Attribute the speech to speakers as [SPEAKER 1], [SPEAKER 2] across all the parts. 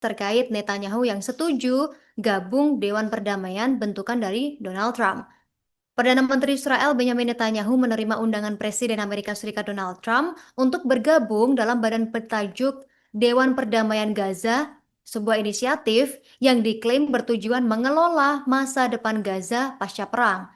[SPEAKER 1] terkait Netanyahu yang setuju gabung Dewan Perdamaian bentukan dari Donald Trump. Perdana Menteri Israel Benjamin Netanyahu menerima undangan Presiden Amerika Serikat Donald Trump untuk bergabung dalam badan bertajuk Dewan Perdamaian Gaza, sebuah inisiatif yang diklaim bertujuan mengelola masa depan Gaza pasca perang.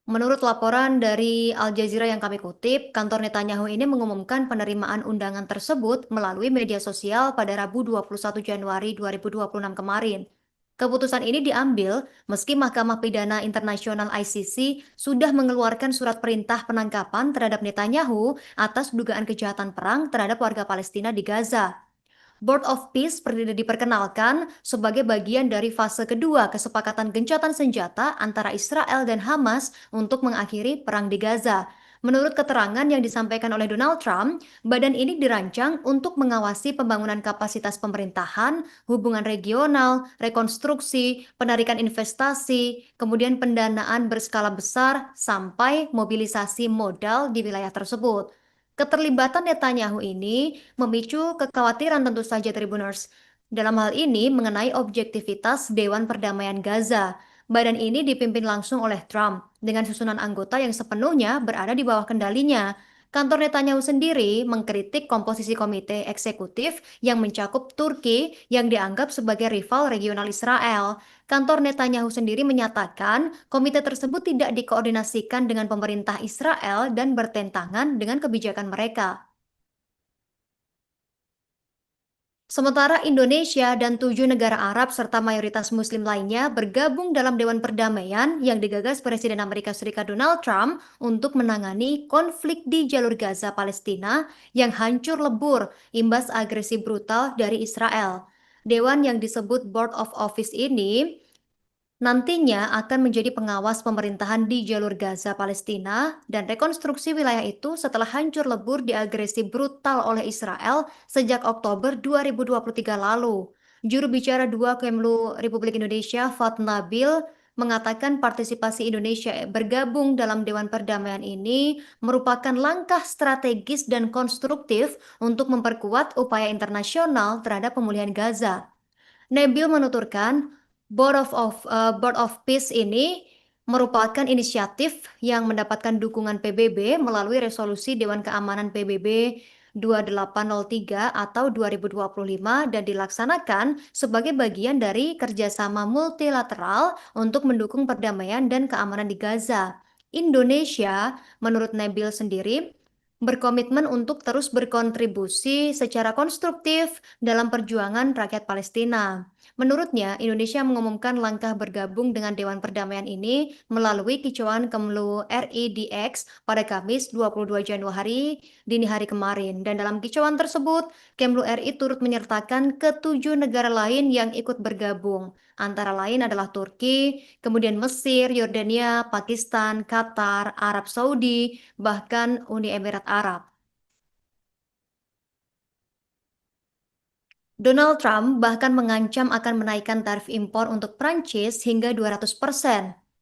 [SPEAKER 1] Menurut laporan dari Al Jazeera yang kami kutip, kantor Netanyahu ini mengumumkan penerimaan undangan tersebut melalui media sosial pada Rabu 21 Januari 2026 kemarin. Keputusan ini diambil meski Mahkamah Pidana Internasional ICC sudah mengeluarkan surat perintah penangkapan terhadap Netanyahu atas dugaan kejahatan perang terhadap warga Palestina di Gaza. Board of Peace diperkenalkan sebagai bagian dari fase kedua kesepakatan gencatan senjata antara Israel dan Hamas untuk mengakhiri perang di Gaza. Menurut keterangan yang disampaikan oleh Donald Trump, badan ini dirancang untuk mengawasi pembangunan kapasitas pemerintahan, hubungan regional, rekonstruksi, penarikan investasi, kemudian pendanaan berskala besar, sampai mobilisasi modal di wilayah tersebut. Keterlibatan Netanyahu ini memicu kekhawatiran tentu saja Tribuners. Dalam hal ini mengenai objektivitas Dewan Perdamaian Gaza. Badan ini dipimpin langsung oleh Trump dengan susunan anggota yang sepenuhnya berada di bawah kendalinya. Kantor Netanyahu sendiri mengkritik komposisi komite eksekutif yang mencakup Turki yang dianggap sebagai rival regional Israel. Kantor Netanyahu sendiri menyatakan komite tersebut tidak dikoordinasikan dengan pemerintah Israel dan bertentangan dengan kebijakan mereka. Sementara Indonesia dan 7 negara Arab serta mayoritas Muslim lainnya bergabung dalam Dewan Perdamaian yang digagas Presiden Amerika Serikat Donald Trump untuk menangani konflik di jalur Gaza Palestina yang hancur lebur imbas agresi brutal dari Israel. Dewan yang disebut Board of Office ini nantinya akan menjadi pengawas pemerintahan di jalur Gaza Palestina dan rekonstruksi wilayah itu setelah hancur lebur diagresi brutal oleh Israel sejak Oktober 2023 lalu. Juru bicara 2 Kemlu Republik Indonesia, Fat Nabil, mengatakan partisipasi Indonesia bergabung dalam Dewan Perdamaian ini merupakan langkah strategis dan konstruktif untuk memperkuat upaya internasional terhadap pemulihan Gaza. Nabil menuturkan, Board of Peace ini merupakan inisiatif yang mendapatkan dukungan PBB melalui resolusi Dewan Keamanan PBB 2803 atau 2025 dan dilaksanakan sebagai bagian dari kerjasama multilateral untuk mendukung perdamaian dan keamanan di Gaza. Indonesia, menurut Nabil sendiri, berkomitmen untuk terus berkontribusi secara konstruktif dalam perjuangan rakyat Palestina. Menurutnya, Indonesia mengumumkan langkah bergabung dengan Dewan Perdamaian ini melalui kicauan Kemlu RI di X pada Kamis 22 Januari dini hari kemarin. Dan dalam kicauan tersebut, Kemlu RI turut menyertakan ketujuh negara lain yang ikut bergabung. Antara lain adalah Turki, kemudian Mesir, Yordania, Pakistan, Qatar, Arab Saudi, bahkan Uni Emirat Arab. Donald Trump bahkan mengancam akan menaikkan tarif impor untuk Prancis hingga 200%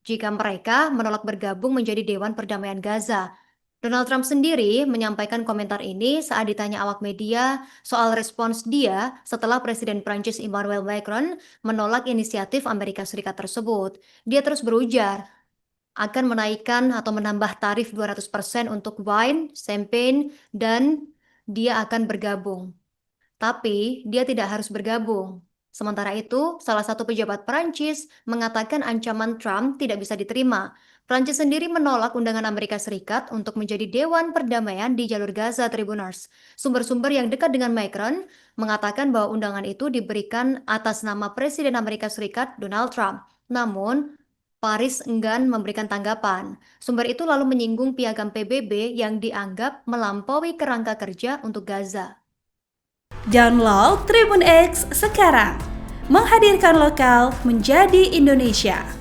[SPEAKER 1] jika mereka menolak bergabung menjadi Dewan Perdamaian Gaza. Donald Trump sendiri menyampaikan komentar ini saat ditanya awak media soal respons dia setelah Presiden Prancis Emmanuel Macron menolak inisiatif Amerika Serikat tersebut. Dia terus berujar akan menaikkan atau menambah tarif 200% untuk wine, champagne, dan dia akan bergabung. Tapi dia tidak harus bergabung. Sementara itu, salah satu pejabat Prancis mengatakan ancaman Trump tidak bisa diterima. Prancis sendiri menolak undangan Amerika Serikat untuk menjadi Dewan Perdamaian di jalur Gaza Tribuners. Sumber-sumber yang dekat dengan Macron mengatakan bahwa undangan itu diberikan atas nama Presiden Amerika Serikat Donald Trump. Namun, Paris enggan memberikan tanggapan. Sumber itu lalu menyinggung piagam PBB yang dianggap melampaui kerangka kerja untuk Gaza.
[SPEAKER 2] Download Tribun X sekarang, menghadirkan lokal menjadi Indonesia.